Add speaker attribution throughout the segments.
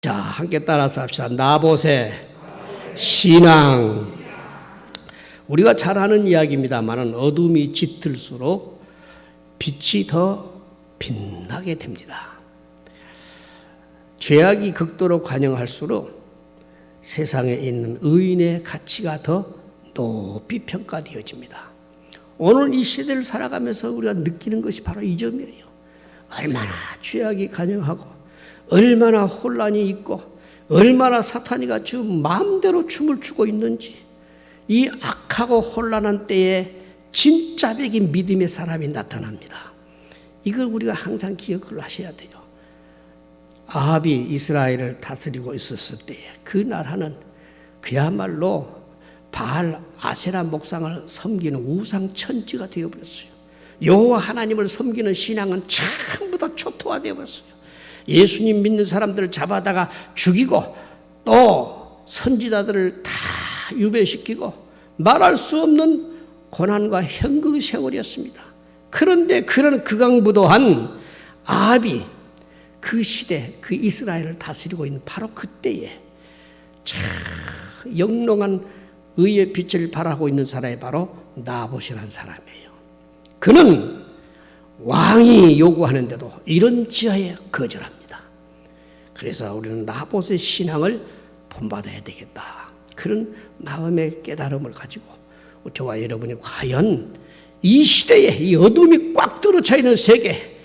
Speaker 1: 자, 함께 따라서 합시다. 나봇의 신앙. 우리가 잘 아는 이야기입니다만 어둠이 짙을수록 빛이 더 빛나게 됩니다. 죄악이 극도로 관영할수록 세상에 있는 의인의 가치가 더 높이 평가되어집니다. 오늘 이 시대를 살아가면서 우리가 느끼는 것이 바로 이 점이에요. 얼마나 죄악이 관영하고 얼마나 혼란이 있고 얼마나 사탄이가 지금 마음대로 춤을 추고 있는지, 이 악하고 혼란한 때에 진짜 백인 믿음의 사람이 나타납니다. 이걸 우리가 항상 기억을 하셔야 돼요. 아합이 이스라엘을 다스리고 있었을 때에 그 나라는 그야말로 바알 아세라 목상을 섬기는 우상 천지가 되어버렸어요. 여호와 하나님을 섬기는 신앙은 전부 다 초토화되어 버렸어요. 예수님 믿는 사람들을 잡아다가 죽이고 또 선지자들을 다 유배시키고 말할 수 없는 고난과 현극의 세월이었습니다. 그런데 그런 극악무도한 아합이 그 시대 그 이스라엘을 다스리고 있는 바로 그때에 참 영롱한 의의 빛을 발하고 있는 사람이 바로 나봇이라는 사람이에요. 그는 왕이 요구하는데도 이런 지하에 거절합니다. 그래서 우리는 나봇의 신앙을 본받아야 되겠다, 그런 마음의 깨달음을 가지고 저와 여러분이 과연 이 시대에 이 어둠이 꽉 들어차 있는 세계,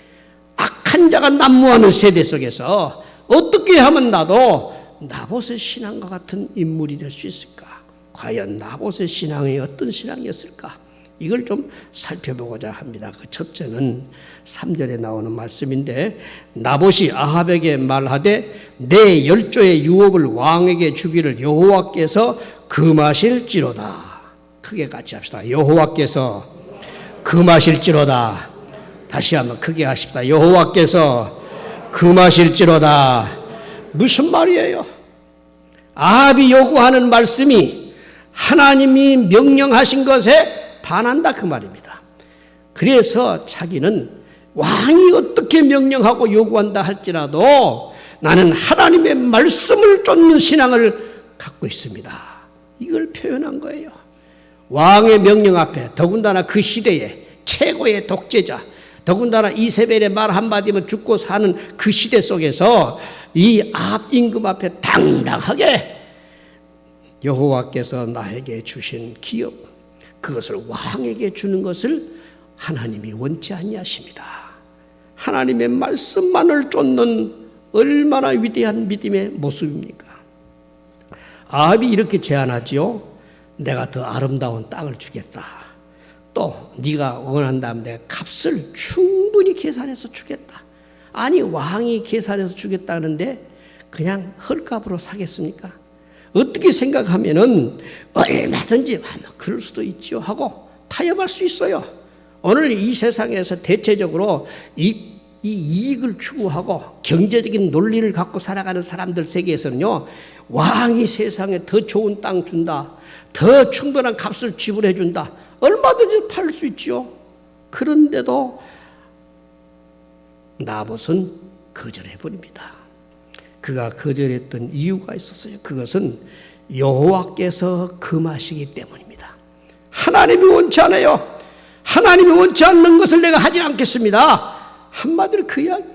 Speaker 1: 악한 자가 난무하는 세대 속에서 어떻게 하면 나도 나봇의 신앙과 같은 인물이 될 수 있을까? 과연 나봇의 신앙이 어떤 신앙이었을까? 이걸 좀 살펴보고자 합니다. 그 첫째는 3절에 나오는 말씀인데, 나봇이 아합에게 말하되 내 열조의 유업을 왕에게 주기를 여호와께서 금하실지로다. 크게 같이 합시다. 여호와께서 금하실지로다. 다시 한번 크게 하십시다. 여호와께서 금하실지로다. 무슨 말이에요? 아합이 요구하는 말씀이 하나님이 명령하신 것에 반한다, 그 말입니다. 그래서 자기는 왕이 어떻게 명령하고 요구한다 할지라도 나는 하나님의 말씀을 쫓는 신앙을 갖고 있습니다, 이걸 표현한 거예요. 왕의 명령 앞에, 더군다나 그 시대에 최고의 독재자, 더군다나 이세벨의 말 한마디면 죽고 사는 그 시대 속에서 이 아합 임금 앞에 당당하게 여호와께서 나에게 주신 기업, 그것을 왕에게 주는 것을 하나님이 원치 아니하십니다. 하나님의 말씀만을 쫓는 얼마나 위대한 믿음의 모습입니까? 아합이 이렇게 제안하지요. 내가 더 아름다운 땅을 주겠다. 또 네가 원한다면 내가 값을 충분히 계산해서 주겠다. 아니, 왕이 계산해서 주겠다는데 그냥 헐값으로 사겠습니까? 어떻게 생각하면은 얼마든지 그럴 수도 있죠 하고 타협할 수 있어요. 오늘 이 세상에서 대체적으로 이 이익을 추구하고 경제적인 논리를 갖고 살아가는 사람들 세계에서는요, 왕이 세상에 더 좋은 땅 준다, 더 충분한 값을 지불해 준다, 얼마든지 팔 수 있죠. 그런데도 나봇은 거절해 버립니다. 그가 거절했던 이유가 있었어요. 그것은 여호와께서 금하시기 때문입니다. 하나님이 원치 않아요. 하나님이 원치 않는 것을 내가 하지 않겠습니다. 한마디로 그 이야기예요.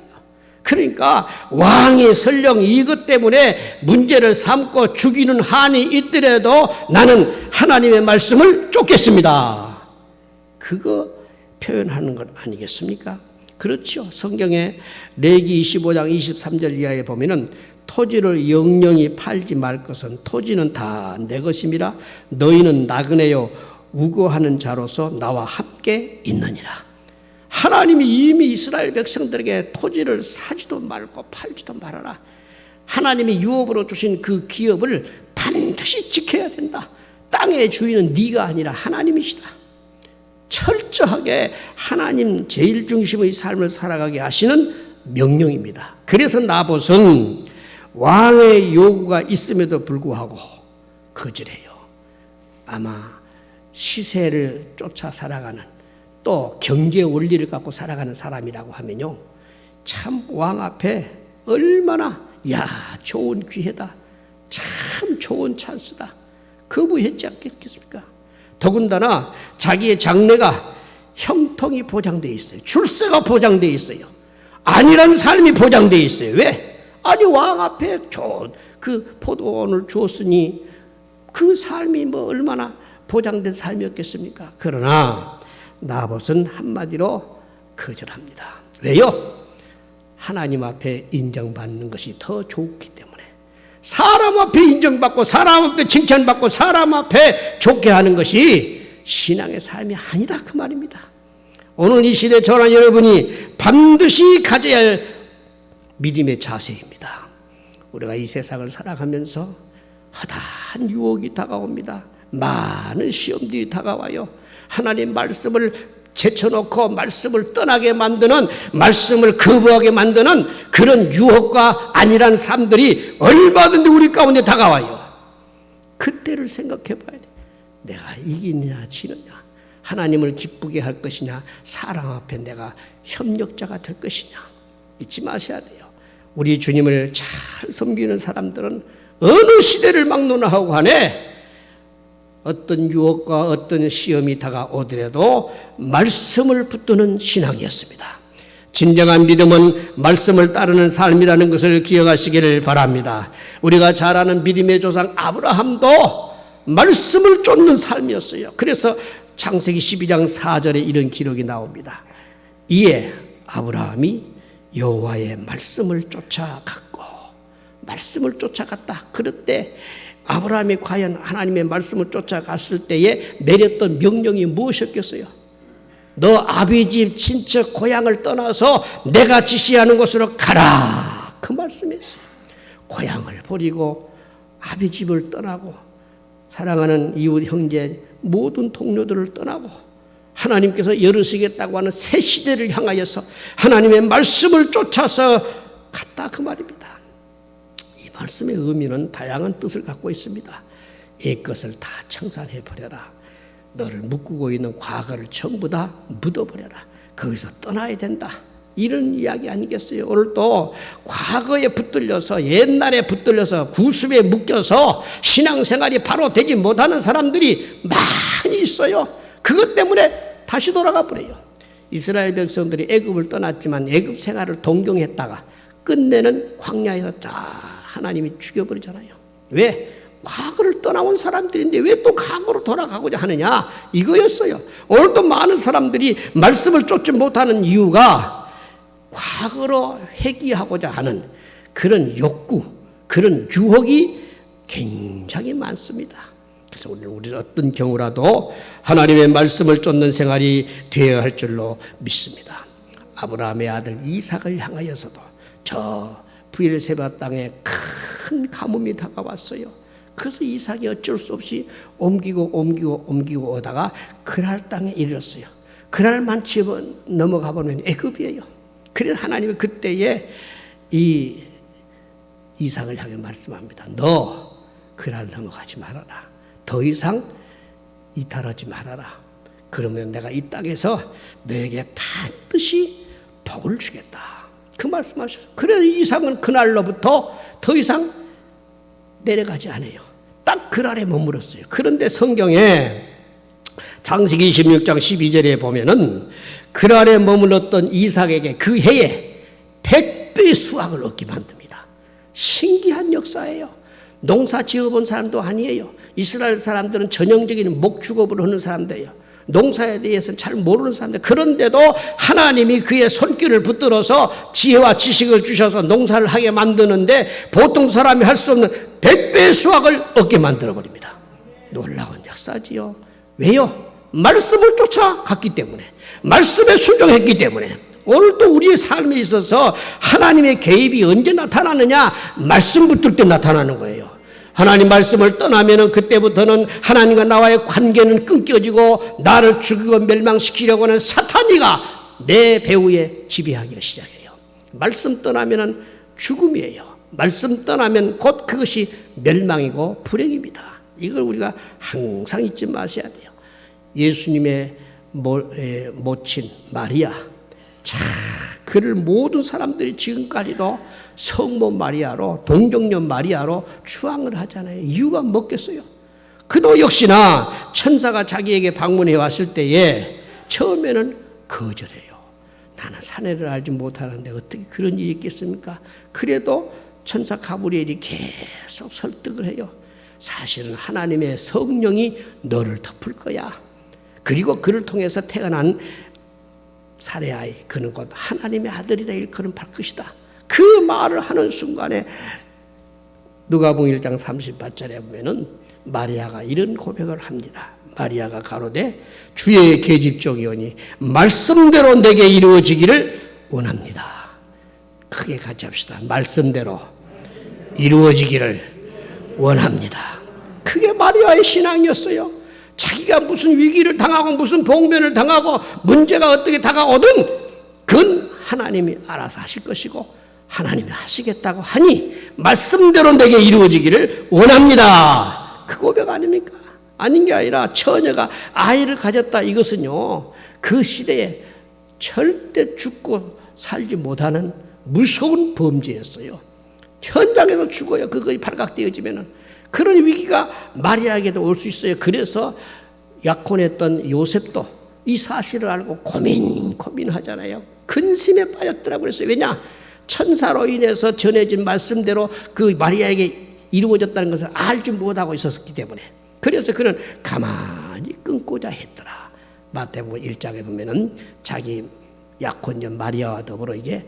Speaker 1: 그러니까 왕이 설령 이것 때문에 문제를 삼고 죽이는 한이 있더라도 나는 하나님의 말씀을 쫓겠습니다, 그거 표현하는 것 아니겠습니까? 그렇죠. 성경에 레기 25장 23절 이하에 보면은 토지를 영영히 팔지 말 것은 토지는 다 내 것임이라 너희는 나그네요 우거하는 자로서 나와 함께 있느니라. 하나님이 이미 이스라엘 백성들에게 토지를 사지도 말고 팔지도 말아라. 하나님이 유업으로 주신 그 기업을 반드시 지켜야 된다. 땅의 주인은 네가 아니라 하나님이시다. 철저하게 하나님 제일 중심의 삶을 살아가게 하시는 명령입니다. 그래서 나봇은 왕의 요구가 있음에도 불구하고 거절해요. 아마 시세를 쫓아 살아가는, 또 경제 원리를 갖고 살아가는 사람이라고 하면요, 참 왕 앞에 얼마나 야, 좋은 기회다. 참 좋은 찬스다. 거부했지 않겠습니까? 더군다나 자기의 장래가 형통이 보장되어 있어요. 출세가 보장되어 있어요. 아니란 삶이 보장되어 있어요. 왜? 아니, 왕 앞에 좋은 그 포도원을 주었으니 그 삶이 뭐 얼마나 보장된 삶이었겠습니까? 그러나 나봇은 한마디로 거절합니다. 왜요? 하나님 앞에 인정받는 것이 더 좋기 때문에. 사람 앞에 인정받고 사람 앞에 칭찬받고 사람 앞에 좋게 하는 것이 신앙의 삶이 아니다, 그 말입니다. 오늘 이 시대 저와 여러분이 반드시 가져야 할 믿음의 자세입니다. 우리가 이 세상을 살아가면서 허다한 유혹이 다가옵니다. 많은 시험들이 다가와요. 하나님 말씀을 제쳐놓고 말씀을 떠나게 만드는, 말씀을 거부하게 만드는 그런 유혹과 안일한 삶들이 얼마든지 우리 가운데 다가와요. 그때를 생각해 봐야 돼. 내가 이기느냐 지느냐, 하나님을 기쁘게 할 것이냐, 사람 앞에 내가 협력자가 될 것이냐. 잊지 마셔야 돼요. 우리 주님을 잘 섬기는 사람들은 어느 시대를 막론하고 간에 어떤 유혹과 어떤 시험이 다가오더라도 말씀을 붙드는 신앙이었습니다. 진정한 믿음은 말씀을 따르는 삶이라는 것을 기억하시기를 바랍니다. 우리가 잘 아는 믿음의 조상 아브라함도 말씀을 쫓는 삶이었어요. 그래서 창세기 12장 4절에 이런 기록이 나옵니다. 이에 아브라함이 여호와의 말씀을 쫓아갔고, 말씀을 쫓아갔다. 그럴 때 아브라함이 과연 하나님의 말씀을 쫓아갔을 때에 내렸던 명령이 무엇이었겠어요? 너 아비 집 친척 고향을 떠나서 내가 지시하는 곳으로 가라, 그 말씀이었어요. 고향을 버리고 아비 집을 떠나고 사랑하는 이웃 형제 모든 동료들을 떠나고 하나님께서 열으시겠다고 하는 새 시대를 향하여서 하나님의 말씀을 쫓아서 갔다, 그 말입니다. 이 말씀의 의미는 다양한 뜻을 갖고 있습니다. 옛것을 다 청산해 버려라. 너를 묶고 있는 과거를 전부 다 묻어버려라. 거기서 떠나야 된다. 이런 이야기 아니겠어요? 오늘 또 과거에 붙들려서, 옛날에 붙들려서 구습에 묶여서 신앙생활이 바로 되지 못하는 사람들이 많이 있어요. 그것 때문에 다시 돌아가 버려요. 이스라엘 백성들이 애굽을 떠났지만 애굽 생활을 동경했다가 끝내는 광야에서 하나님이 죽여버리잖아요. 왜? 과거를 떠나온 사람들인데 왜 또 과거로 돌아가고자 하느냐, 이거였어요. 오늘도 많은 사람들이 말씀을 쫓지 못하는 이유가 과거로 회귀하고자 하는 그런 욕구, 그런 유혹이 굉장히 많습니다. 그래서 우리는 어떤 경우라도 하나님의 말씀을 쫓는 생활이 되어야 할 줄로 믿습니다. 아브라함의 아들 이삭을 향하여서도 저 브엘세바 땅에 큰 가뭄이 다가왔어요. 그래서 이삭이 어쩔 수 없이 옮기고 오다가 그랄 땅에 이르렀어요. 그랄만 집어 넘어가 보면 애굽이에요. 그래서 하나님이 그때에 이 이삭을 향해 말씀합니다. 너 그랄 넘어가지 말아라. 더 이상 이탈하지 말아라. 그러면 내가 이 땅에서 너에게 반드시 복을 주겠다. 그 말씀하셨어요. 그래서 이삭은 그날로부터 더 이상 내려가지 않아요. 딱 그날에 머물렀어요. 그런데 성경에 창세기 26장 12절에 보면은 그날에 머물렀던 이삭에게 그 해에 100배의 수확을 얻게 만듭니다. 신기한 역사예요. 농사 지어본 사람도 아니에요. 이스라엘 사람들은 전형적인 목축업을 하는 사람들이에요. 농사에 대해서는 잘 모르는 사람들. 그런데도 하나님이 그의 손길을 붙들어서 지혜와 지식을 주셔서 농사를 하게 만드는데 보통 사람이 할 수 없는 100배의 수확을 얻게 만들어버립니다. 놀라운 역사지요. 왜요? 말씀을 쫓아갔기 때문에, 말씀에 순종했기 때문에. 오늘도 우리의 삶에 있어서 하나님의 개입이 언제 나타나느냐? 말씀 붙들 때 나타나는 거예요. 하나님 말씀을 떠나면은 그때부터는 하나님과 나와의 관계는 끊겨지고 나를 죽이고 멸망시키려고 하는 사탄이가 내 배후에 지배하기를 시작해요. 말씀 떠나면은 죽음이에요. 말씀 떠나면 곧 그것이 멸망이고 불행입니다. 이걸 우리가 항상 잊지 마셔야 돼요. 예수님의 모친 마리아, 그를 모든 사람들이 지금까지도 성모 마리아로, 동정녀 마리아로 추앙을 하잖아요. 이유가 뭐겠어요? 그도 역시나 천사가 자기에게 방문해 왔을 때에 처음에는 거절해요. 나는 사내를 알지 못하는데 어떻게 그런 일이 있겠습니까? 그래도 천사 가브리엘이 계속 설득을 해요. 사실은 하나님의 성령이 너를 덮을 거야. 그리고 그를 통해서 태어난 사례아이, 그는 곧 하나님의 아들이라 일컬음 할 것이다. 그 말을 하는 순간에 누가복음 1장 30절에 보면은 마리아가 이런 고백을 합니다. 마리아가 가로되 주의 계집종이 오니 말씀대로 내게 이루어지기를 원합니다. 크게 같이 합시다. 말씀대로 이루어지기를 원합니다. 그게 마리아의 신앙이었어요. 자기가 무슨 위기를 당하고 무슨 봉변을 당하고 문제가 어떻게 다가오든 그건 하나님이 알아서 하실 것이고 하나님이 하시겠다고 하니 말씀대로 내게 이루어지기를 원합니다. 그 고백 아닙니까? 아닌 게 아니라 처녀가 아이를 가졌다, 이것은요 그 시대에 절대 죽고 살지 못하는 무서운 범죄였어요. 현장에서 죽어요. 그것이 발각되어지면은. 그런 위기가 마리아에게도 올 수 있어요. 그래서 약혼했던 요셉도 이 사실을 알고 고민하잖아요. 근심에 빠졌더라고요. 그래서 왜냐? 천사로 인해서 전해진 말씀대로 그 마리아에게 이루어졌다는 것을 알지 못하고 있었기 때문에. 그래서 그는 가만히 끊고자 했더라. 마태복음 1장에 보면은 자기 약혼녀 마리아와 더불어 이제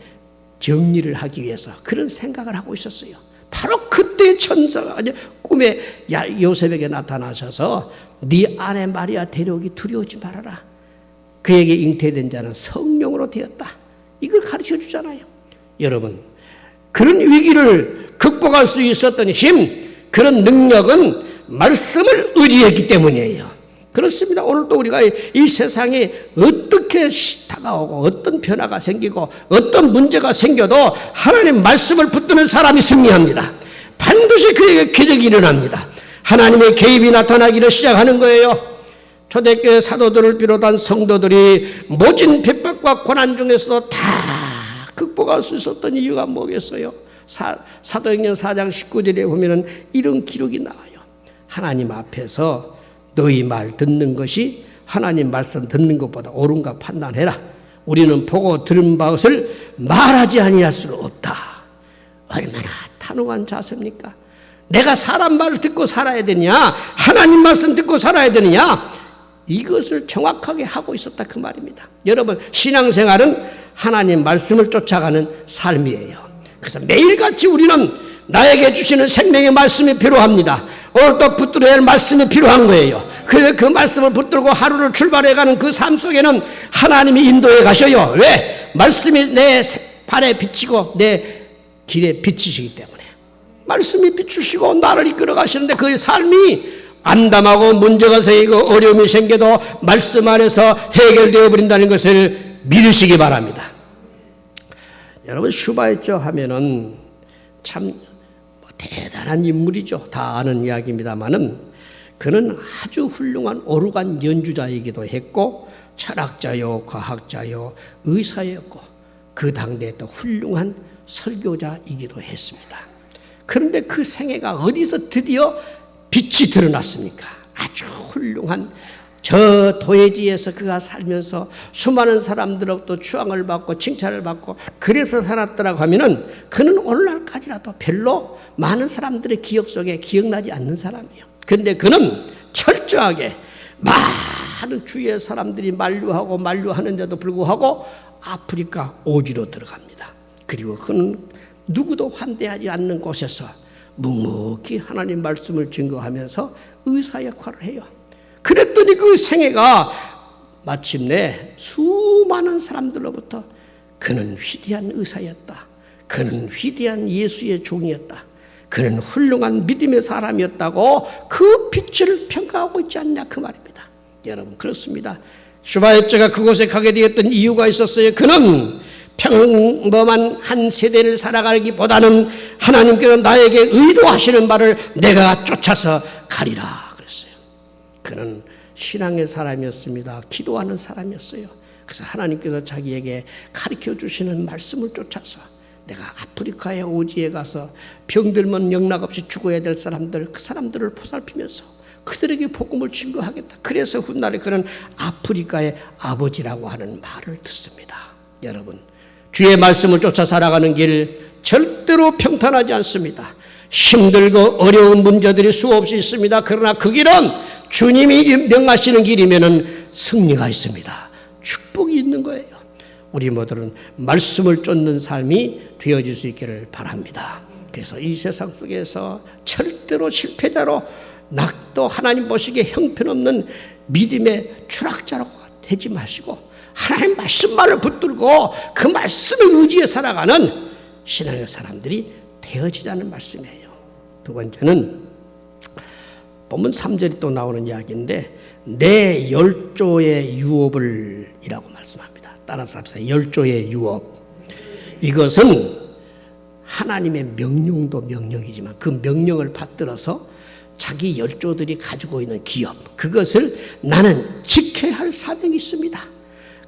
Speaker 1: 정리를 하기 위해서 그런 생각을 하고 있었어요. 바로 그때 천사가 꿈에 요셉에게 나타나셔서 네 아내 마리아 데려오기 두려워하지 말아라. 그에게 잉태된 자는 성령으로 되었다. 이걸 가르쳐 주잖아요. 여러분, 그런 위기를 극복할 수 있었던 힘, 그런 능력은 말씀을 의지했기 때문이에요. 그렇습니다. 오늘도 우리가 이 세상에 어떻게 다가오고 어떤 변화가 생기고 어떤 문제가 생겨도 하나님 말씀을 붙드는 사람이 승리합니다. 반드시 그에게 기적이 일어납니다. 하나님의 개입이 나타나기를 시작하는 거예요. 초대교회 사도들을 비롯한 성도들이 모진 핍박과 고난 중에서도 다 극복할 수 있었던 이유가 뭐겠어요? 사도행전 4장 19절에 보면 이런 기록이 나와요. 하나님 앞에서 너희 말 듣는 것이 하나님 말씀 듣는 것보다 옳은가 판단해라. 우리는 보고 들은 것을 말하지 아니할 수 없다. 얼마나 탄호한 자세입니까? 내가 사람 말을 듣고 살아야 되느냐, 하나님 말씀 듣고 살아야 되느냐, 이것을 정확하게 하고 있었다 그 말입니다. 여러분, 신앙생활은 하나님 말씀을 쫓아가는 삶이에요. 그래서 매일같이 우리는 나에게 주시는 생명의 말씀이 필요합니다. 오늘 또 붙들어야 할 말씀이 필요한 거예요. 그래서 그 말씀을 붙들고 하루를 출발해가는 그 삶 속에는 하나님이 인도해 가셔요. 왜? 말씀이 내 발에 비치고 내 길에 비치시기 때문에. 말씀이 비추시고 나를 이끌어 가시는데 그 삶이 암담하고 문제가 생기고 어려움이 생겨도 말씀 안에서 해결되어 버린다는 것을 믿으시기 바랍니다. 여러분, 슈바이처 하면은 참 대단한 인물이죠. 다 아는 이야기입니다만은 그는 아주 훌륭한 오르간 연주자이기도 했고 철학자요, 과학자요, 의사였고 그 당대에 또 훌륭한 설교자이기도 했습니다. 그런데 그 생애가 어디서 드디어 빛이 드러났습니까? 아주 훌륭한 저 도해지에서 그가 살면서 수많은 사람들로부터 추앙을 받고 칭찬을 받고 그래서 살았더라고 하면은 그는 오늘날까지라도 별로 많은 사람들의 기억 속에 기억나지 않는 사람이에요. 그런데 그는 철저하게 많은 주위의 사람들이 만류하는데도 불구하고 아프리카 오지로 들어갑니다. 그리고 그는 누구도 환대하지 않는 곳에서 묵묵히 하나님 말씀을 증거하면서 의사 역할을 해요. 그랬더니 그 생애가 마침내 수많은 사람들로부터 그는 위대한 의사였다. 그는 위대한 예수의 종이었다. 그는 훌륭한 믿음의 사람이었다고 그 빛을 평가하고 있지 않냐 그 말입니다. 여러분, 그렇습니다. 슈바이처가 그곳에 가게 되었던 이유가 있었어요. 그는 평범한 한 세대를 살아가기보다는 하나님께서 나에게 의도하시는 바를 내가 쫓아서 가리라 그랬어요. 그는 신앙의 사람이었습니다. 기도하는 사람이었어요. 그래서 하나님께서 자기에게 가르쳐 주시는 말씀을 쫓아서 내가 아프리카의 오지에 가서 병들면 영락없이 죽어야 될 사람들, 그 사람들을 보살피면서 그들에게 복음을 증거하겠다. 그래서 훗날에 그는 아프리카의 아버지라고 하는 말을 듣습니다. 여러분, 주의 말씀을 쫓아 살아가는 길 절대로 평탄하지 않습니다. 힘들고 어려운 문제들이 수없이 있습니다. 그러나 그 길은 주님이 명하시는 길이면 승리가 있습니다. 축복이 있는 거예요. 우리 모두는 말씀을 쫓는 삶이 되어질 수 있기를 바랍니다. 그래서 이 세상 속에서 절대로 실패자로 또 하나님 보시기에 형편없는 믿음의 추락자로 되지 마시고 하나님 말씀만을 붙들고 그 말씀을 의지해 살아가는 신앙의 사람들이 되어지자는 말씀이에요. 두 번째는 본문 3절이 또 나오는 이야기인데 내 열조의 유업을 이라고 말씀합니다. 따라서 합시다. 열조의 유업. 이것은 하나님의 명령도 명령이지만 그 명령을 받들어서 자기 열조들이 가지고 있는 기업, 그것을 나는 지켜야 할 사명이 있습니다.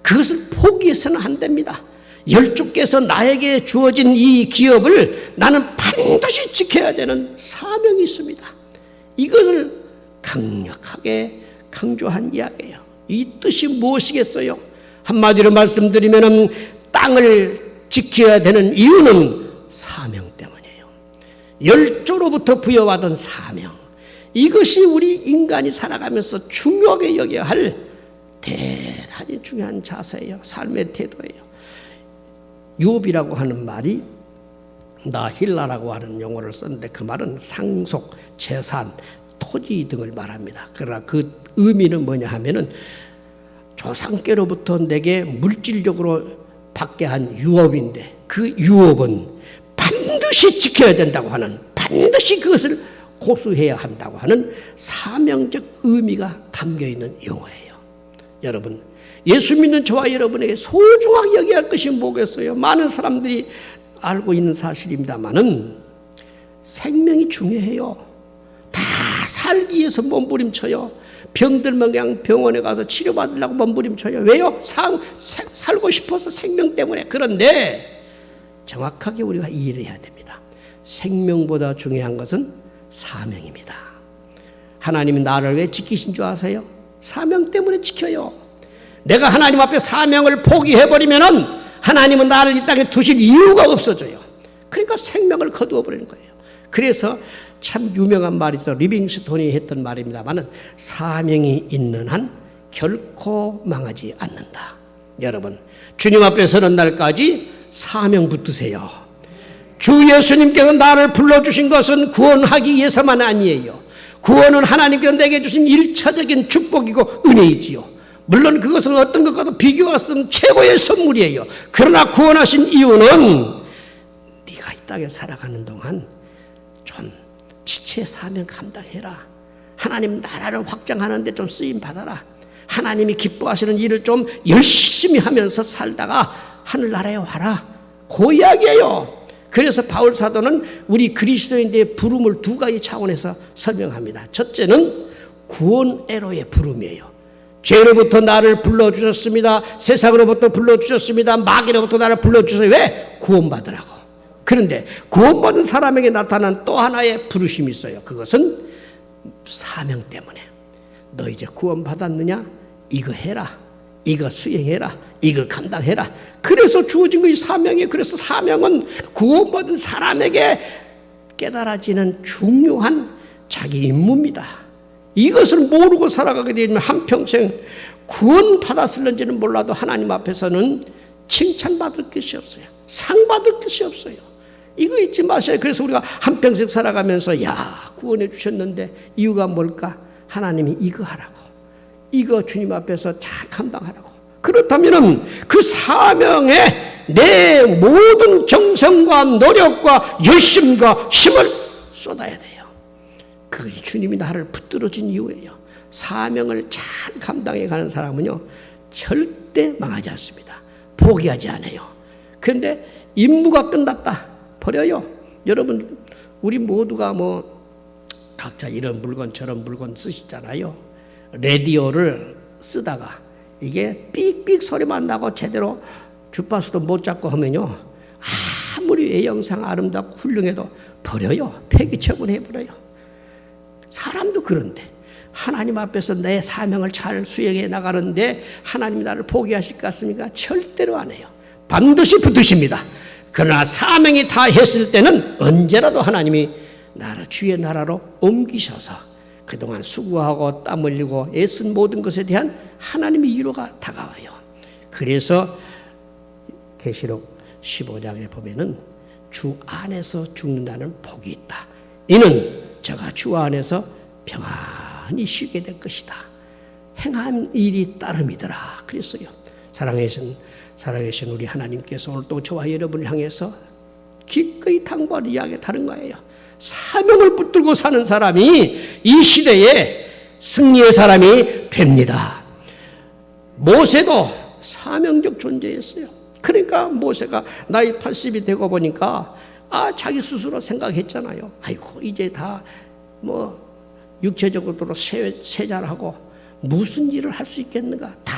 Speaker 1: 그것을 포기해서는 안 됩니다. 열조께서 나에게 주어진 이 기업을 나는 반드시 지켜야 되는 사명이 있습니다. 이것을 강력하게 강조한 이야기예요. 이 뜻이 무엇이겠어요? 한마디로 말씀드리면 땅을 지켜야 되는 이유는 사명 때문이에요. 열조로부터 부여받은 사명. 이것이 우리 인간이 살아가면서 중요하게 여겨야 할 대단히 중요한 자세예요. 삶의 태도예요. 유업이라고 하는 말이 나힐라라고 하는 용어를 썼는데 그 말은 상속, 재산, 토지 등을 말합니다. 그러나 그 의미는 뭐냐 하면은 조상께로부터 내게 물질적으로 받게 한 유업인데 그 유업은 반드시 지켜야 된다고 하는, 반드시 그것을 고수해야 한다고 하는 사명적 의미가 담겨있는 용어예요. 여러분, 예수 믿는 저와 여러분에게 소중하게 여겨야 할 것이 뭐겠어요? 많은 사람들이 알고 있는 사실입니다만은 생명이 중요해요. 다 살기 위해서 몸부림쳐요. 병들면 그냥 병원에 가서 치료받으려고 몸부림쳐요. 왜요? 살고 싶어서 생명 때문에. 그런데 정확하게 우리가 이해를 해야 됩니다. 생명보다 중요한 것은 사명입니다. 하나님이 나를 왜 지키신 줄 아세요? 사명 때문에 지켜요. 내가 하나님 앞에 사명을 포기해버리면은 하나님은 나를 이 땅에 두실 이유가 없어져요. 그러니까 생명을 거두어 버리는 거예요. 그래서 참 유명한 말이 있어. 리빙스톤이 했던 말입니다만은 사명이 있는 한 결코 망하지 않는다. 여러분, 주님 앞에 서는 날까지 사명 붙드세요. 주 예수님께서 나를 불러주신 것은 구원하기 위해서만 아니에요. 구원은 하나님께서 내게 주신 일차적인 축복이고 은혜이지요. 물론 그것은 어떤 것과도 비교할 수 없는 최고의 선물이에요. 그러나 구원하신 이유는 네가 이 땅에 살아가는 동안 좀 지체 사명 감당해라. 하나님 나라를 확장하는 데 좀 쓰임 받아라. 하나님이 기뻐하시는 일을 좀 열심히 하면서 살다가 하늘나라에 와라. 그 이야기예요. 그래서 바울 사도는 우리 그리스도인들의 부름을 두 가지 차원에서 설명합니다. 첫째는 구원애로의 부름이에요. 죄로부터 나를 불러주셨습니다. 세상으로부터 불러주셨습니다. 마귀로부터 나를 불러주셨어요. 왜? 구원받으라고. 그런데 구원받은 사람에게 나타난 또 하나의 부르심이 있어요. 그것은 사명 때문에. 너 이제 구원받았느냐? 이거 해라. 이거 수행해라. 이거 감당해라. 그래서 주어진 것이 사명이에요. 그래서 사명은 구원받은 사람에게 깨달아지는 중요한 자기 임무입니다. 이것을 모르고 살아가게 되면 한평생 구원받았을는지는 몰라도 하나님 앞에서는 칭찬받을 것이 없어요. 상받을 것이 없어요. 이거 잊지 마세요. 그래서 우리가 한평생 살아가면서 야, 구원해 주셨는데 이유가 뭘까? 하나님이 이거 하라고. 이거 주님 앞에서 잘 감당하라고. 그렇다면 그 사명에 내 모든 정성과 노력과 열심과 힘을 쏟아야 돼요. 그것이 주님이 나를 붙들어준 이유예요. 사명을 잘 감당해 가는 사람은요, 절대 망하지 않습니다. 포기하지 않아요. 그런데 임무가 끝났다. 버려요. 여러분, 우리 모두가 각자 이런 물건 저런 물건 쓰시잖아요. 라디오를 쓰다가 이게 삑삑 소리만 나고 제대로 주파수도 못 잡고 하면요, 아무리 외형상 아름답고 훌륭해도 버려요. 폐기 처분해버려요. 사람도 그런데 하나님 앞에서 내 사명을 잘 수행해 나가는데 하나님이 나를 포기하실 것 같습니까? 절대로 안 해요. 반드시 붙으십니다. 그러나 사명이 다 했을 때는 언제라도 하나님이 나를 주의 나라로 옮기셔서 그동안 수고하고 땀 흘리고 애쓴 모든 것에 대한 하나님의 위로가 다가와요. 그래서 계시록 15장에 보면은 주 안에서 죽는다는 복이 있다. 이는 저가 주 안에서 평안히 쉬게 될 것이다. 행한 일이 따름이더라. 그랬어요. 살아계신 우리 하나님께서 오늘 또 저와 여러분을 향해서 기꺼이 당부하는 이야기가 다른 거예요. 사명을 붙들고 사는 사람이 이 시대에 승리의 사람이 됩니다. 모세도 사명적 존재였어요. 그러니까 모세가 나이 80이 되고 보니까 자기 스스로 생각했잖아요. 아이고 이제 다 육체적으로 세잔하고 무슨 일을 할 수 있겠는가. 다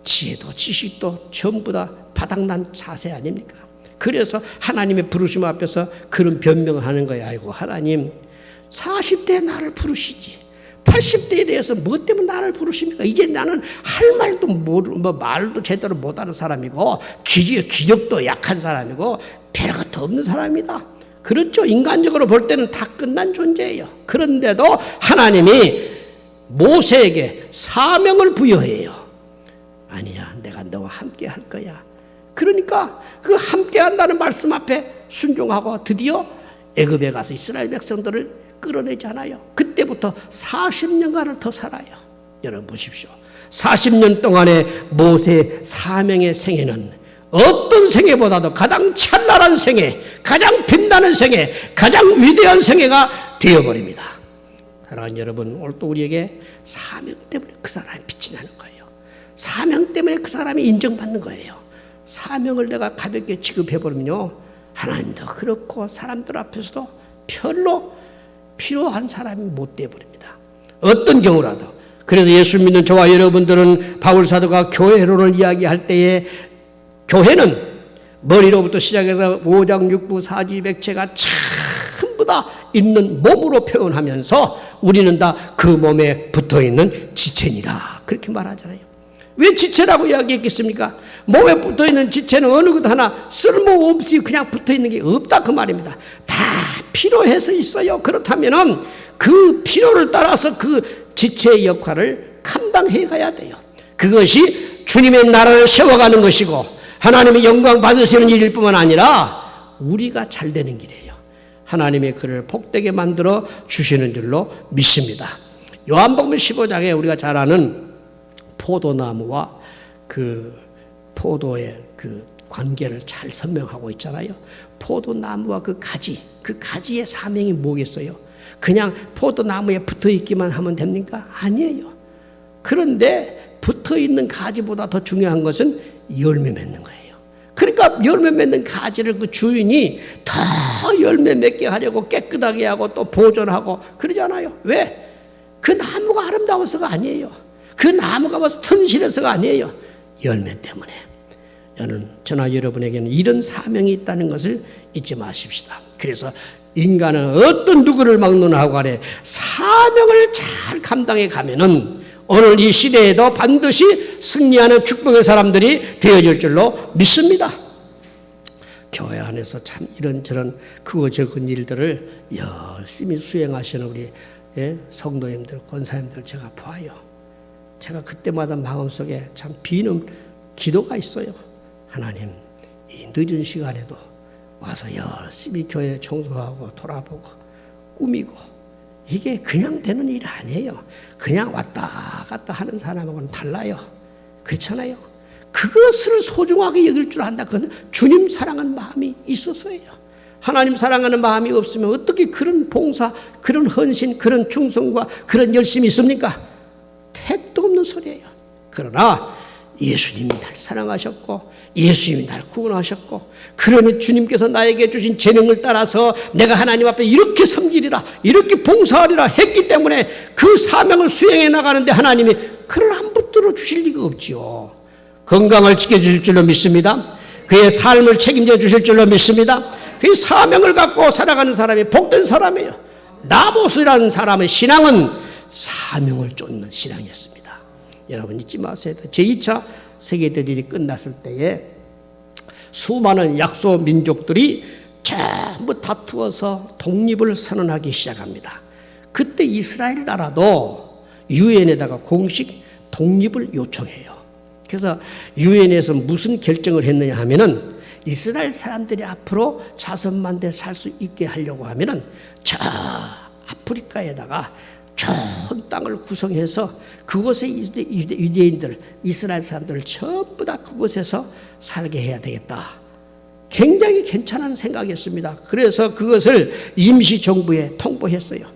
Speaker 1: 지혜도 지식도 전부 다 바닥난 자세 아닙니까? 그래서 하나님의 부르심 앞에서 그런 변명을 하는 거예요. 아이고 하나님 40대에 나를 부르시지 80대에 대해서 뭐 때문에 나를 부르십니까? 이제 나는 할 말도 말도 제대로 못하는 사람이고 기력도 약한 사람이고 별것도 없는 사람이다. 그렇죠. 인간적으로 볼 때는 다 끝난 존재예요. 그런데도 하나님이 모세에게 사명을 부여해요. 아니야, 내가 너와 함께 할 거야. 그러니까 그 함께 한다는 말씀 앞에 순종하고 드디어 애굽에 가서 이스라엘 백성들을 끌어내잖아요. 그때부터 40년간을 더 살아요. 여러분 보십시오. 40년 동안의 모세 사명의 생애는 어떤 생애보다도 가장 찬란한 생애, 가장 빛나는 생애, 가장 위대한 생애가 되어버립니다. 사랑하는 여러분, 오늘 또 우리에게 사명 때문에 그 사람이 빛이 나는 거예요. 사명 때문에 그 사람이 인정받는 거예요. 사명을 내가 가볍게 취급해버리면요, 하나님도 그렇고 사람들 앞에서도 별로 필요한 사람이 못 되어버립니다. 어떤 경우라도. 그래서 예수 믿는 저와 여러분들은 바울 사도가 교회론을 이야기할 때에 교회는 머리로부터 시작해서 5장 6부 4지 백체가 전부 다 있는 몸으로 표현하면서 우리는 다 그 몸에 붙어있는 지체니라 그렇게 말하잖아요. 왜 지체라고 이야기했겠습니까? 몸에 붙어있는 지체는 어느 것 하나 쓸모없이 그냥 붙어있는 게 없다 그 말입니다. 다 필요해서 있어요. 그렇다면 그 필요를 따라서 그 지체의 역할을 감당해 가야 돼요. 그것이 주님의 나라를 세워가는 것이고 하나님의 영광 받으시는 일일 뿐만 아니라 우리가 잘 되는 길이에요. 하나님의 그를 복되게 만들어 주시는 줄로 믿습니다. 요한복음 15장에 우리가 잘 아는 포도나무와 그 포도의 그 관계를 잘 설명하고 있잖아요. 포도나무와 그 가지의 사명이 뭐겠어요? 그냥 포도나무에 붙어 있기만 하면 됩니까? 아니에요. 그런데 붙어 있는 가지보다 더 중요한 것은 열매 맺는 거예요. 그러니까 열매 맺는 가지를 그 주인이 더 열매 맺게 하려고 깨끗하게 하고 또 보존하고 그러잖아요. 왜? 그 나무가 아름다워서가 아니에요. 그 나무가 뭐 튼실해서가 아니에요. 열매 때문에. 저나 여러분에게는 이런 사명이 있다는 것을 잊지 마십시다. 그래서 인간은 어떤 누구를 막론하고 간에 사명을 잘 감당해 가면은 오늘 이 시대에도 반드시 승리하는 축복의 사람들이 되어질 줄로 믿습니다. 교회 안에서 참 이런저런 크고 작은 일들을 열심히 수행하시는 우리 성도님들, 권사님들 제가 봐요. 제가 그때마다 마음속에 참 비는 기도가 있어요. 하나님, 이 늦은 시간에도 와서 열심히 교회 청소하고 돌아보고 꾸미고 이게 그냥 되는 일이 아니에요. 그냥 왔다 갔다 하는 사람하고는 달라요. 그렇잖아요. 그것을 소중하게 여길 줄 안다. 그건 주님 사랑하는 마음이 있어서예요. 하나님 사랑하는 마음이 없으면 어떻게 그런 봉사, 그런 헌신, 그런 충성과 그런 열심이 있습니까? 택도 없는 소리예요. 그러나 예수님이 날 사랑하셨고 예수님이 날 구원하셨고 그러니 주님께서 나에게 주신 재능을 따라서 내가 하나님 앞에 이렇게 섬기리라 이렇게 봉사하리라 했기 때문에 그 사명을 수행해 나가는데 하나님이 그를 안 붙들어 주실 리가 없지요. 건강을 지켜주실 줄로 믿습니다. 그의 삶을 책임져 주실 줄로 믿습니다. 그의 사명을 갖고 살아가는 사람이 복된 사람이에요. 나봇이라는 사람의 신앙은 사명을 쫓는 신앙이었습니다. 여러분 잊지 마세요. 제2차 세계대전이 끝났을 때에 수많은 약소 민족들이 전부 다투어서 독립을 선언하기 시작합니다. 그때 이스라엘 나라도 유엔에다가 공식 독립을 요청해요. 그래서 유엔에서 무슨 결정을 했느냐 하면은 이스라엘 사람들이 앞으로 자손만대 살 수 있게 하려고 하면은 저 아프리카에다가 좋은 땅을 구성해서 그곳에 유대인들, 이스라엘 사람들을 전부 다 그곳에서 살게 해야 되겠다. 굉장히 괜찮은 생각이었습니다. 그래서 그것을 임시정부에 통보했어요.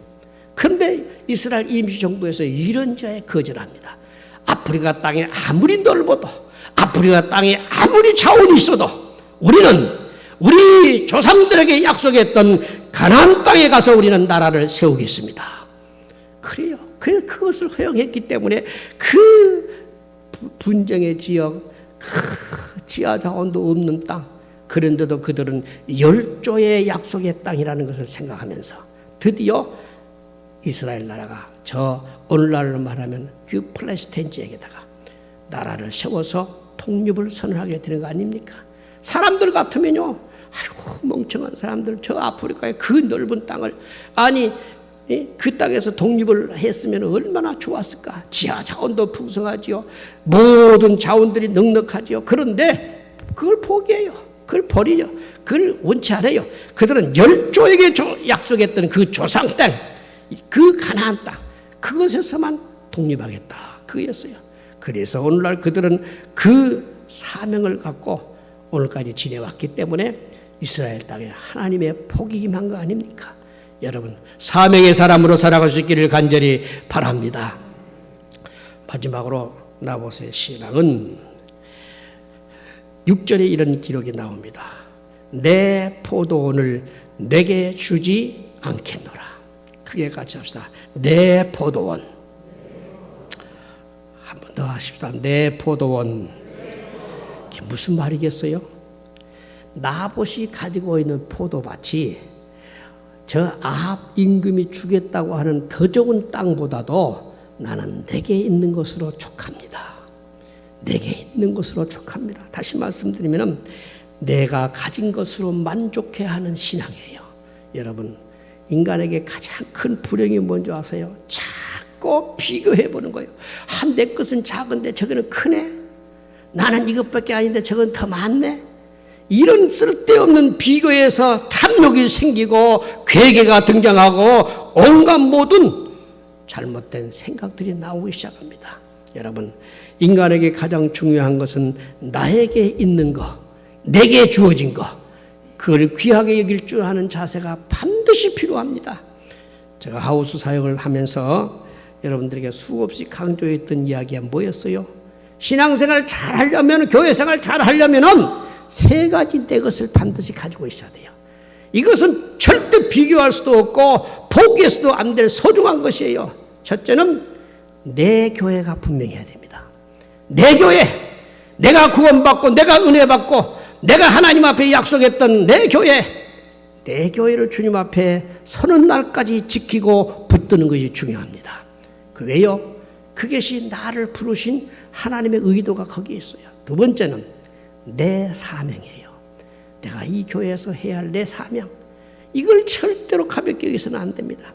Speaker 1: 그런데 이스라엘 임시정부에서 이런저에 거절합니다. 아프리카 땅에 아무리 넓어도, 아프리카 땅에 아무리 자원이 있어도 우리는 우리 조상들에게 약속했던 가나안 땅에 가서 우리는 나라를 세우겠습니다. 그래요. 그래서 그것을 허용했기 때문에 그 분쟁의 지역, 그 지하 자원도 없는 땅, 그런데도 그들은 열조의 약속의 땅이라는 것을 생각하면서 드디어 이스라엘 나라가 저 오늘날로 말하면 그 팔레스타인 지역에다가 나라를 세워서 독립을 선언하게 되는 거 아닙니까? 사람들 같으면요, 아이고 멍청한 사람들 저 아프리카의 그 넓은 땅을, 아니 그 땅에서 독립을 했으면 얼마나 좋았을까. 지하 자원도 풍성하지요. 모든 자원들이 넉넉하지요. 그런데 그걸 포기해요. 그걸 버리죠. 그걸 원치 않아요. 그들은 열조에게 약속했던 그 조상 땅, 그 가나안 땅, 그것에서만 독립하겠다. 그거였어요. 그래서 오늘날 그들은 그 사명을 갖고 오늘까지 지내왔기 때문에 이스라엘 땅에 하나님의 복이 임한 거 아닙니까? 여러분, 사명의 사람으로 살아갈 수 있기를 간절히 바랍니다. 마지막으로 나봇의 신앙은 6절에 이런 기록이 나옵니다. 내 포도원을 내게 주지 않겠노라. 크게 같이 합시다. 내 포도원. 한 번 더 하십시다. 내 포도원. 이게 무슨 말이겠어요? 나봇이 가지고 있는 포도밭이 저 아합 임금이 주겠다고 하는 더 좋은 땅보다도 나는 내게 있는 것으로 족합니다. 내게 있는 것으로 족합니다. 다시 말씀드리면 내가 가진 것으로 만족해하는 신앙이에요. 여러분, 인간에게 가장 큰 불행이 뭔지 아세요? 자꾸 비교해보는 거예요. 내 것은 작은데 저거는 크네. 나는 이것밖에 아닌데 저건 더 많네. 이런 쓸데없는 비교에서 탐욕이 생기고 괴계가 등장하고 온갖 모든 잘못된 생각들이 나오기 시작합니다. 여러분, 인간에게 가장 중요한 것은 나에게 있는 거, 내게 주어진 거, 그걸 귀하게 여길 줄 아는 자세가 반드시 필요합니다. 제가 하우스 사역을 하면서 여러분들에게 수없이 강조했던 이야기가 뭐였어요? 신앙생활을 잘 하려면, 교회생활을 잘 하려면 세 가지 내 것을 반드시 가지고 있어야 돼요. 이것은 절대 비교할 수도 없고 포기해서도 안 될 소중한 것이에요. 첫째는 내 교회가 분명해야 됩니다. 내 교회, 내가 구원받고 내가 은혜 받고 내가 하나님 앞에 약속했던 내 교회를 주님 앞에 서는 날까지 지키고 붙드는 것이 중요합니다. 그 왜요? 그것이 나를 부르신 하나님의 의도가 거기에 있어요. 두 번째는 내 사명이에요. 내가 이 교회에서 해야 할 내 사명, 이걸 절대로 가볍게 여기서는 안 됩니다.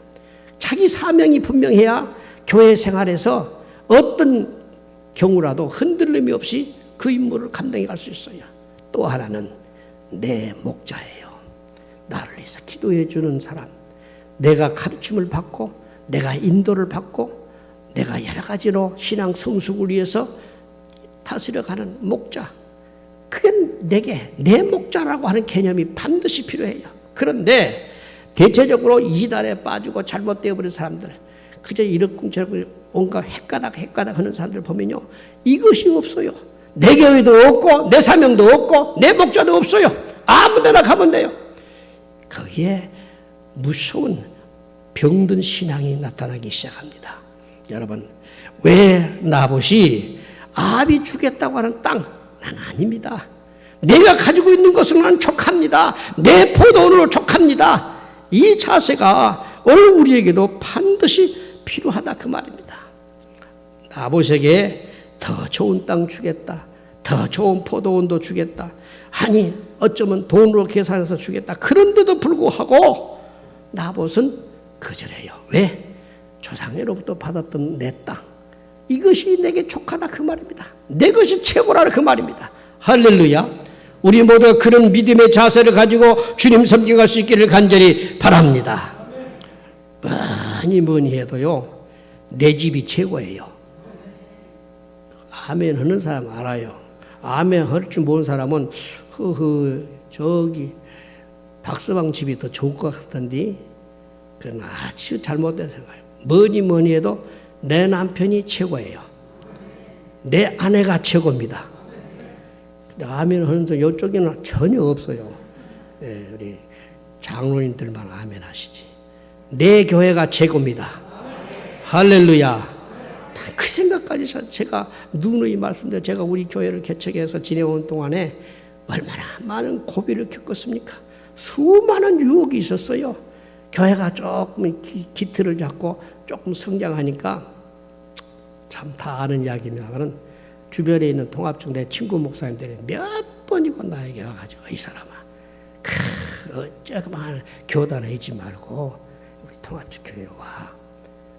Speaker 1: 자기 사명이 분명해야 교회 생활에서 어떤 경우라도 흔들림이 없이 그 임무를 감당해 갈 수 있어요. 또 하나는 내 목자예요. 나를 위해서 기도해 주는 사람, 내가 가르침을 받고 내가 인도를 받고 내가 여러 가지로 신앙 성숙을 위해서 다스려가는 목자, 그게 내게 내 목자라고 하는 개념이 반드시 필요해요. 그런데 대체적으로 이단에 빠지고 잘못되어 버린 사람들, 그저 이러쿵저러쿵 온갖 헷가닥 하는 사람들 보면요, 이것이 없어요. 내 교회도 없고 내 사명도 없고 내 목자도 없어요. 아무 데나 가면 돼요. 거기에 무서운 병든 신앙이 나타나기 시작합니다. 여러분, 왜 나봇이 아합이 주겠다고 하는 땅, 난 아닙니다. 내가 가지고 있는 것은 난 족합니다. 내 포도원으로 족합니다. 이 자세가 오늘 우리에게도 반드시 필요하다 그 말입니다. 나봇에게 더 좋은 땅 주겠다. 더 좋은 포도원도 주겠다. 아니 어쩌면 돈으로 계산해서 주겠다. 그런데도 불구하고 나봇은 거절해요. 왜? 조상으로부터 받았던 내 땅, 이것이 내게 족하다 그 말입니다. 내 것이 최고라 그 말입니다. 할렐루야. 우리 모두 그런 믿음의 자세를 가지고 주님 섬겨갈 수 있기를 간절히 바랍니다. 뭐니 해도요, 내 집이 최고예요. 아멘 하는 사람 알아요. 아멘 할 줄 모르는 사람은 저기 박서방 집이 더 좋을 것 같던데 그건 아주 잘못된 생각이에요. 뭐니 해도 내 남편이 최고예요. 내 아내가 최고입니다. 근데 아멘 하는 사람 이쪽에는 전혀 없어요. 네, 우리 장로님들만 아멘 하시지. 내 교회가 최고입니다. 할렐루야. 그 생각까지 제가 누누이 말씀드려 제가 우리 교회를 개척해서 지내온 동안에 얼마나 많은 고비를 겪었습니까? 수많은 유혹이 있었어요. 교회가 조금 기틀을 잡고 조금 성장하니까 참 다 아는 이야기입니다만 주변에 있는 통합중 내 친구 목사님들이 몇 번이고 나에게 와가지고 이 사람아 어쩌고만 교단에 있지 말고 우리 통합중 교회로 와.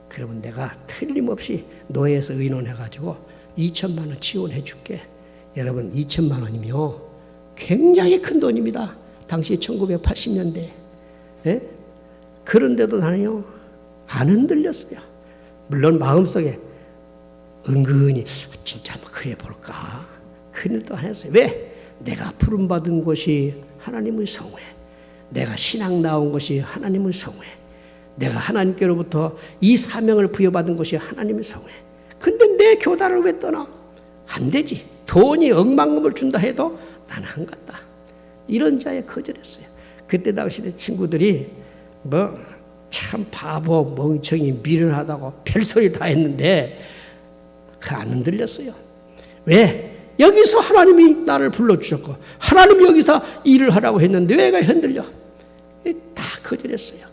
Speaker 1: 그러면 내가 틀림없이 노예에서 의논해가지고 2천만 원 지원해 줄게. 여러분 2천만 원이면 굉장히 큰 돈입니다. 당시 1980년대. 예? 그런데도 나는요 안 흔들렸어요. 물론 마음속에 은근히 진짜 한번 그래 볼까 그런 일도 안 했어요. 왜? 내가 부름받은 곳이 하나님의 성회, 내가 신앙 나온 것이 하나님의 성회, 내가 하나님께로부터 이 사명을 부여받은 것이 하나님의 성회. 근데 내 교단을 왜 떠나? 안 되지. 돈이 억만금을 준다 해도 나는 안 간다. 이런 자에 거절했어요. 그때 당시 내 친구들이 참 바보 멍청이 미련하다고 별소리 다 했는데 안 흔들렸어요. 왜? 여기서 하나님이 나를 불러주셨고 하나님이 여기서 일을 하라고 했는데 왜가 흔들려? 다 거절했어요.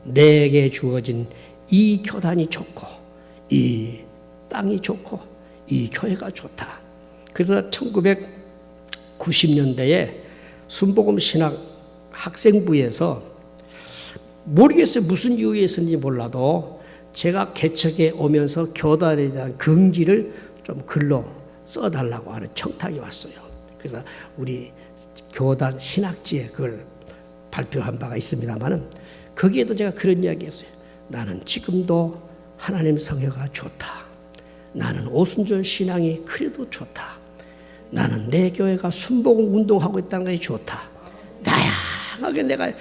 Speaker 1: 내게 주어진 이 교단이 좋고 이 땅이 좋고 이 교회가 좋다. 그래서 1990년대에 순복음 신학 학생부에서 모르겠어요. 무슨 이유에서인지 몰라도 제가 개척에 오면서 교단에 대한 긍지를 좀 글로 써달라고 하는 청탁이 왔어요. 그래서 우리 교단 신학지에 그걸 발표한 바가 있습니다만은 거기에도 제가 그런 이야기 했어요. 나는 지금도 하나님 성회가 좋다. 나는 오순절 신앙이 그래도 좋다. 나는 내 교회가 순복음 운동하고 있다는 것이 좋다. 다양하게 내가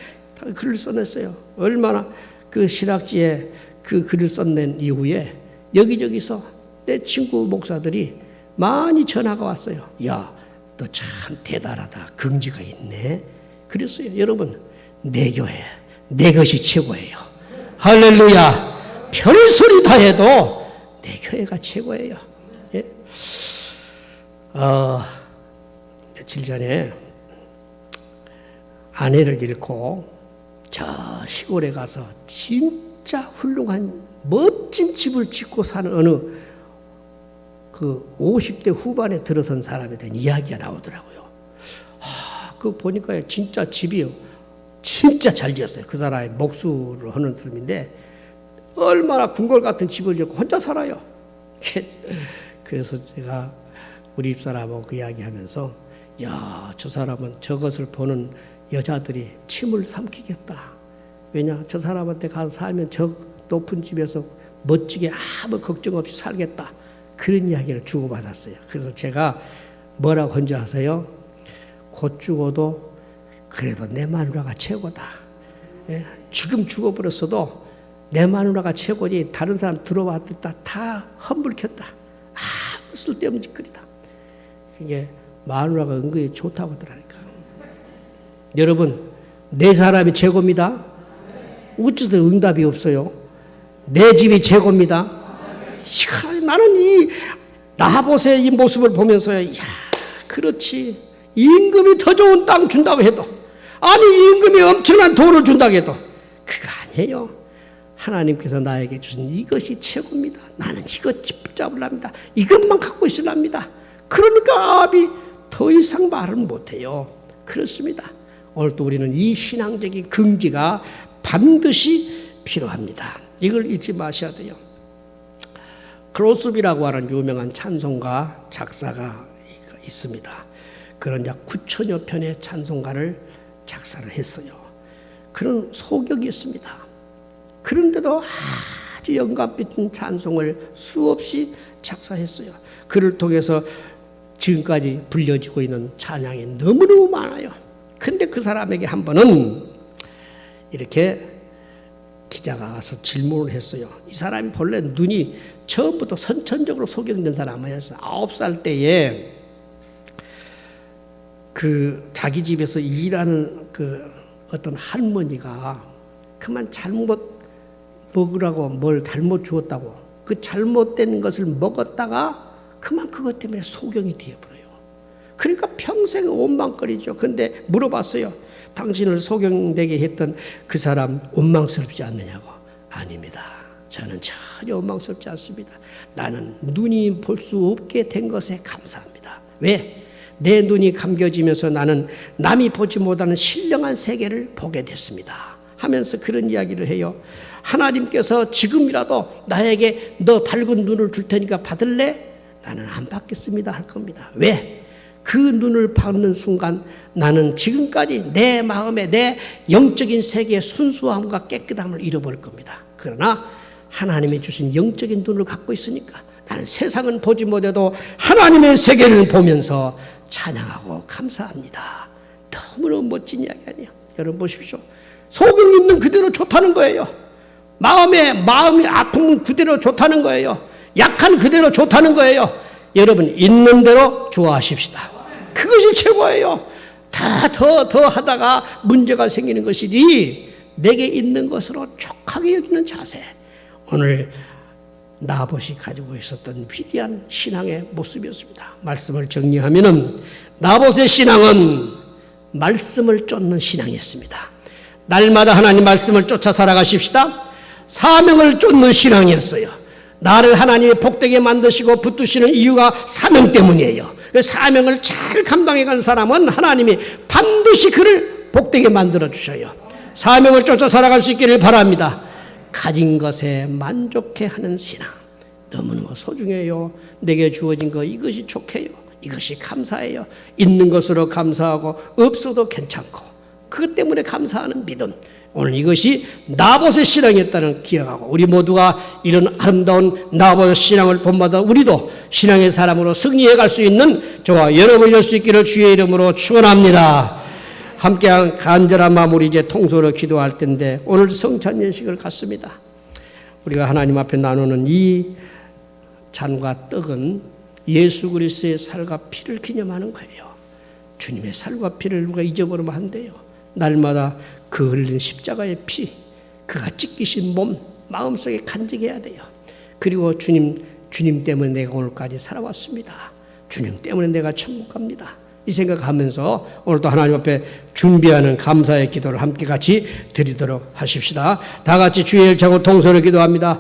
Speaker 1: 글을 써냈어요. 얼마나 그 신학지에 그 글을 써낸 이후에 여기저기서 내 친구 목사들이 많이 전화가 왔어요. 야, 너 참 대단하다. 긍지가 있네. 그랬어요. 여러분, 내 교회, 내 것이 최고예요. 할렐루야. 별소리 다 해도 내 교회가 최고예요. 예? 며칠 전에 아내를 잃고 저 시골에 가서 진짜 훌륭한 멋진 집을 짓고 사는 어느 그 50대 후반에 들어선 사람에 대한 이야기가 나오더라고요. 그 보니까 진짜 집이요. 진짜 잘 지었어요. 그 사람이 목수를 하는 사람인데 얼마나 궁궐 같은 집을 짓고 혼자 살아요. 그래서 제가 우리 집사람하고 그 이야기하면서 야, 저 사람은 저것을 보는 여자들이 침을 삼키겠다. 왜냐? 저 사람한테 가서 살면 저 높은 집에서 멋지게 아무 걱정 없이 살겠다. 그런 이야기를 주고받았어요. 그래서 제가 뭐라고 한지 아세요? 곧 죽어도 그래도 내 마누라가 최고다. 예? 지금 죽어버렸어도 내 마누라가 최고지 다른 사람 들어왔다 다 험불켰다. 아무 쓸데없는 짓거리다. 이게 마누라가 은근히 좋다고 하더라니까. 여러분, 내 사람이 최고입니다. 어째서 응답이 없어요? 내 집이 최고입니다. 나는 이 나봇의 이 모습을 보면서 야, 그렇지. 임금이 더 좋은 땅 준다고 해도, 아니 임금이 엄청난 돈을 준다고 해도 그거 아니에요. 하나님께서 나에게 주신 이것이 최고입니다. 나는 이것 붙잡으랍니다. 이것만 갖고 있으랍니다. 그러니까 아합이 더 이상 말을 못해요. 그렇습니다. 오늘도 우리는 이 신앙적인 긍지가 반드시 필요합니다. 이걸 잊지 마셔야 돼요. 크로스비라고 하는 유명한 찬송가 작사가 있습니다. 그런 약 9천여 편의 찬송가를 작사를 했어요. 그런 소격이 있습니다. 그런데도 아주 영감 있는 찬송을 수없이 작사했어요. 그를 통해서 지금까지 불려지고 있는 찬양이 너무너무 많아요. 근데 그 사람에게 한 번은 이렇게 기자가 와서 질문을 했어요. 이 사람이 본래 눈이 처음부터 선천적으로 소경된 사람이었어요. 9살 때에 그 자기 집에서 일하는 그 어떤 할머니가 그만 잘못 먹으라고 뭘 잘못 주었다고, 그 잘못된 것을 먹었다가 그만 그것 때문에 소경이 되어버려요. 그러니까 평생 원망거리죠. 근데 물어봤어요. 당신을 소경되게 했던 그 사람 원망스럽지 않느냐고. 아닙니다. 저는 전혀 원망스럽지 않습니다. 나는 눈이 볼 수 없게 된 것에 감사합니다. 왜? 내 눈이 감겨지면서 나는 남이 보지 못하는 신령한 세계를 보게 됐습니다. 하면서 그런 이야기를 해요. 하나님께서 지금이라도 나에게 너 밝은 눈을 줄 테니까 받을래? 나는 안 받겠습니다 할 겁니다. 왜? 그 눈을 받는 순간 나는 지금까지 내 마음에 내 영적인 세계의 순수함과 깨끗함을 잃어버릴 겁니다. 그러나 하나님이 주신 영적인 눈을 갖고 있으니까 나는 세상은 보지 못해도 하나님의 세계를 보면서 찬양하고 감사합니다. 너무너무 멋진 이야기 아니에요. 여러분 보십시오. 소경 있는 그대로 좋다는 거예요. 마음이 아픔은 그대로 좋다는 거예요. 약한 그대로 좋다는 거예요. 여러분 있는 대로 좋아하십시다. 그것이 최고예요. 더 하다가 문제가 생기는 것이지 내게 있는 것으로 족하게 여기는 자세. 오늘 나봇이 가지고 있었던 위대한 신앙의 모습이었습니다. 말씀을 정리하면은 나봇의 신앙은 말씀을 쫓는 신앙이었습니다. 날마다 하나님 말씀을 쫓아 살아가십시다. 사명을 쫓는 신앙이었어요. 나를 하나님이 복되게 만드시고 붙드시는 이유가 사명 때문이에요. 그 사명을 잘 감당해간 사람은 하나님이 반드시 그를 복되게 만들어 주셔요. 사명을 쫓아 살아갈 수 있기를 바랍니다. 가진 것에 만족해하는 신앙 너무너무 소중해요. 내게 주어진 거 이것이 좋게요. 이것이 감사해요. 있는 것으로 감사하고 없어도 괜찮고 그것 때문에 감사하는 믿음. 오늘 이것이 나봇의 신앙이었다는 기억하고 우리 모두가 이런 아름다운 나봇의 신앙을 본받아 우리도 신앙의 사람으로 승리해 갈 수 있는 저와 여러분이 될 수 있기를 주의 이름으로 축원합니다. 함께한 간절한 마음으로 이제 통솔로 기도할 텐데 오늘 성찬 예식을 갖습니다. 우리가 하나님 앞에 나누는 이 잔과 떡은 예수 그리스도의 살과 피를 기념하는 거예요. 주님의 살과 피를 우리가 잊어버리면 안 돼요. 날마다 그 흘린 십자가의 피, 그가 찢기신 몸 마음속에 간직해야 돼요. 그리고 주님 때문에 내가 오늘까지 살아왔습니다. 주님 때문에 내가 천국 갑니다. 이 생각하면서 오늘도 하나님 앞에 준비하는 감사의 기도를 함께 같이 드리도록 하십시다. 다 같이 주의 일창으로 통솔을 기도합니다.